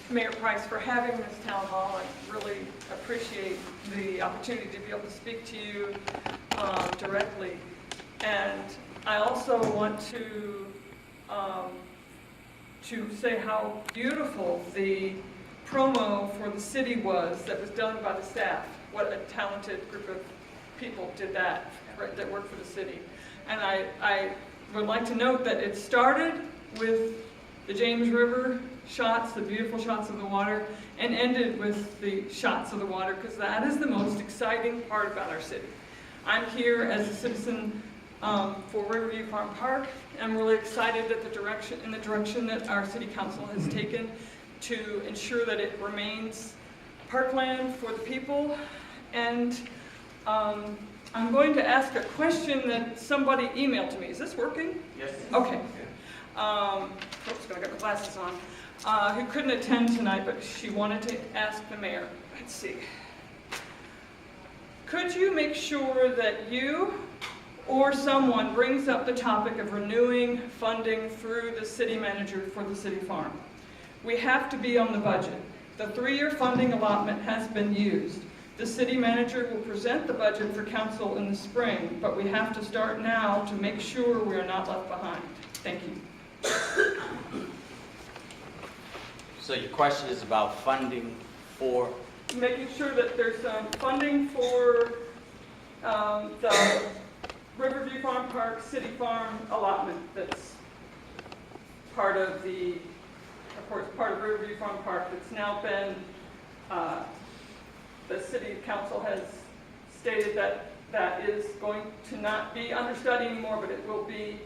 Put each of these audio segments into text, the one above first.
Mayor Price, for having this town hall. I really appreciate the opportunity to be able to speak to you directly. And I also want to say how beautiful the promo for the city was that was done by the staff. What a talented group of people did that, that worked for the city. And I would like to note that it started with the James River shots, the beautiful shots of the water, and ended with the shots of the water, because that is the most exciting part about our city. I'm here as a citizen for Riverview Farm Park. I'm really excited at the direction that our city council has taken to ensure that it remains parkland for the people. And I'm going to ask a question that somebody emailed to me. Is this working? Yes. Okay. Oops, gotta get my glasses on. Who couldn't attend tonight, but she wanted to ask the mayor. Let's see. Could you make sure that you or someone brings up the topic of renewing funding through the city manager for the city farm? We have to be on the budget. The 3-year funding allotment has been used. The city manager will present the budget for council in the spring, but we have to start now to make sure we are not left behind. Thank you. So your question is about funding for? Making sure that there's funding for the Riverview Farm Park City Farm allotment that's part of part of Riverview Farm Park that's now been, the city council has stated that that is going to not be understudy anymore, but it will be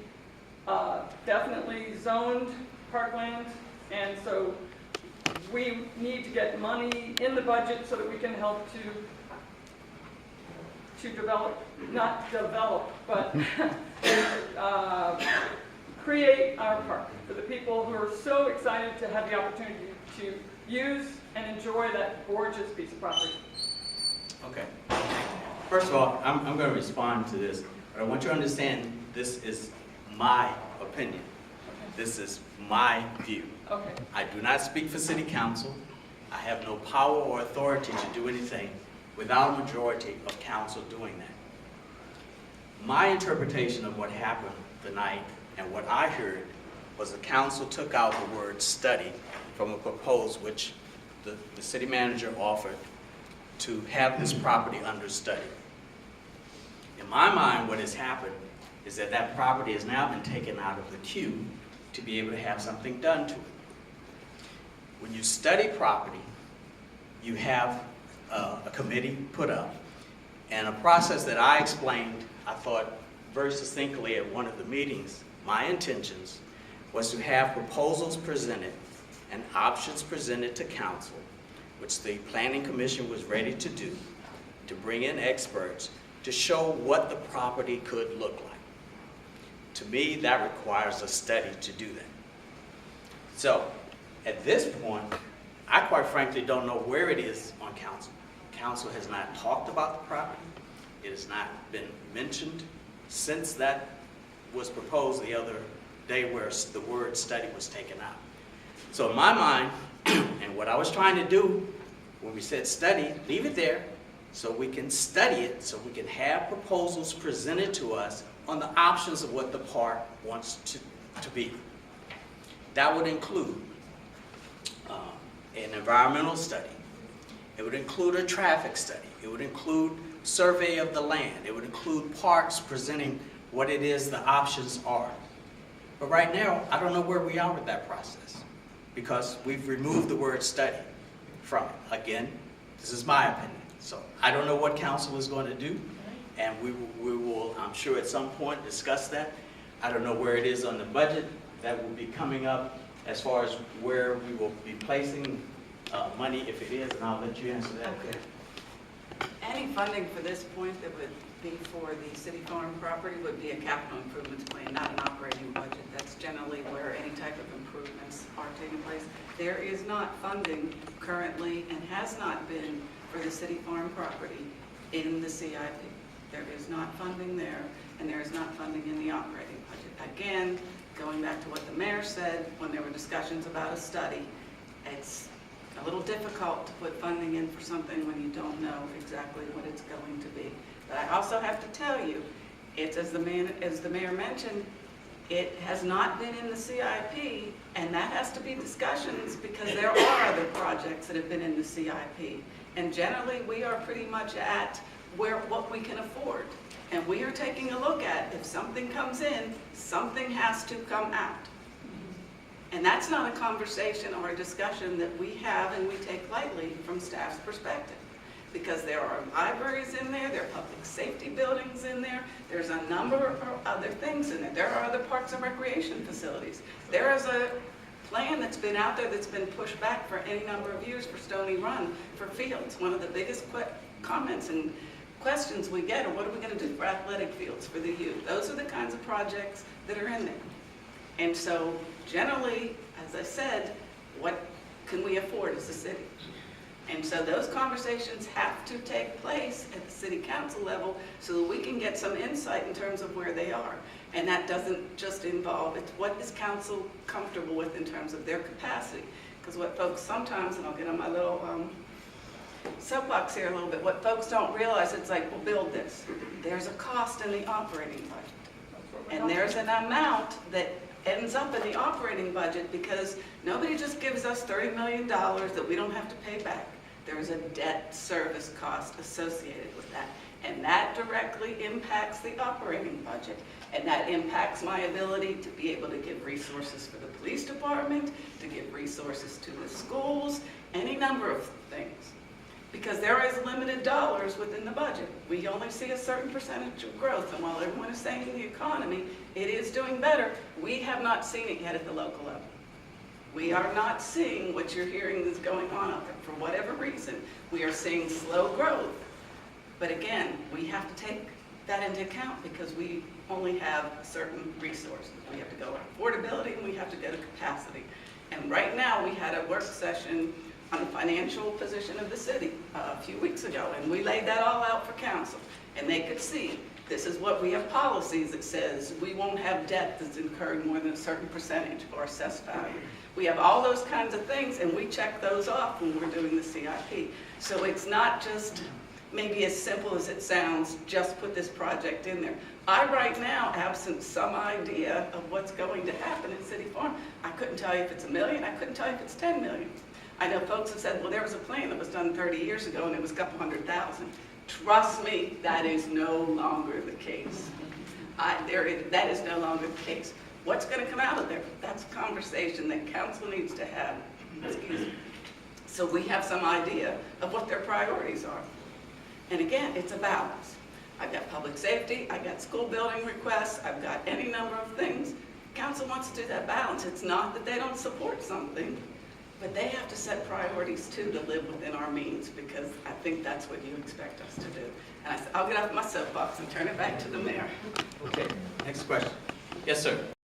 definitely zoned parkland. And so we need to get money in the budget so that we can help to develop, not develop, but create our park for the people who are so excited to have the opportunity to use and enjoy that gorgeous piece of property. Okay. First of all, I'm going to respond to this, but I want you to understand this is my opinion. This is my view. Okay. I do not speak for city council. I have no power or authority to do anything without a majority of council doing that. My interpretation of what happened tonight and what I heard was the council took out the word study from a proposal which the city manager offered to have this property under study. In my mind, what has happened is that that property has now been taken out of the queue to be able to have something done to it. When you study property, you have a committee put up, and a process that I explained, I thought very succinctly at one of the meetings. My intentions was to have proposals presented and options presented to council, which the Planning Commission was ready to do, to bring in experts to show what the property could look like. To me, that requires a study to do that. So, at this point, I quite frankly don't know where it is on council. Council has not talked about the property. It has not been mentioned since that was proposed the other day where the word study was taken out. So in my mind, and what I was trying to do when we said study, leave it there so we can study it, so we can have proposals presented to us on the options of what the park wants to be. That would include an environmental study. It would include a traffic study. It would include survey of the land. It would include parks presenting what it is the options are. But right now, I don't know where we are with that process because we've removed the word study from it. Again, this is my opinion. So I don't know what council is going to do, and we will, I'm sure at some point, discuss that. I don't know where it is on the budget. That will be coming up as far as where we will be placing money, if it is, and I'll let you answer that. Okay. Any funding for this point that would be for the city farm property would be a capital improvements plan, not an operating budget. That's generally where any type of improvements are taking place. There is not funding currently and has not been for the city farm property in the CIP. There is not funding there, and there is not funding in the operating budget. Again, going back to what the mayor said when there were discussions about a study, it's a little difficult to put funding in for something when you don't know exactly what it's going to be. But I also have to tell you, it's as the mayor mentioned, it has not been in the CIP, and that has to be discussions because there are other projects that have been in the CIP. And generally, we are pretty much at what we can afford. And we are taking a look at, if something comes in, something has to come out. And that's not a conversation or a discussion that we have and we take lightly from staff's perspective. Because there are libraries in there are public safety buildings in there, there's a number of other things in there. There are other parks and recreation facilities. There is a plan that's been out there that's been pushed back for any number of years for Stony Run, for fields. One of the biggest comments and questions we get are, what are we going to do for athletic fields for the youth? Those are the kinds of projects that are in there. And so generally, as I said, what can we afford as a city? And so those conversations have to take place at the city council level so that we can get some insight in terms of where they are. And that doesn't just involve, it's what is council comfortable with in terms of their capacity. Because what folks sometimes, and I'll get on my little soapbox here a little bit, what folks don't realize, it's like, we'll build this. There's a cost in the operating budget. And there's an amount that ends up in the operating budget because nobody just gives us $30 million that we don't have to pay back. There's a debt service cost associated with that. And that directly impacts the operating budget. And that impacts my ability to be able to give resources for the police department, to give resources to the schools, any number of things. Because there is limited dollars within the budget. We only see a certain percentage of growth. And while everyone is saying the economy, it is doing better, we have not seen it yet at the local level. We are not seeing what you're hearing is going on out there. For whatever reason, we are seeing slow growth. But again, we have to take that into account because we only have certain resources. We have to go to affordability and we have to go to capacity. And right now, we had a work session on the financial position of the city a few weeks ago, and we laid that all out for council. And they could see, this is what we have policies that says we won't have debt that's incurred more than a certain percentage of our assessed value. We have all those kinds of things, and we check those off when we're doing the CIP. So it's not just maybe as simple as it sounds, just put this project in there. I right now, absent some idea of what's going to happen in City Farm, I couldn't tell you if it's $1 million, I couldn't tell you if it's 10 million. I know folks have said, well, there was a plan that was done 30 years ago and it was a couple $100,000. Trust me, that is no longer the case. That is no longer the case. What's going to come out of there? That's a conversation that council needs to have. Excuse me. So we have some idea of what their priorities are. And again, it's a balance. I've got public safety, I've got school building requests, I've got any number of things. Council wants to do that balance. It's not that they don't support something, but they have to set priorities too to live within our means, because I think that's what you expect us to do. And I'll get off my soapbox and turn it back to the mayor. Okay, next question. Yes, sir.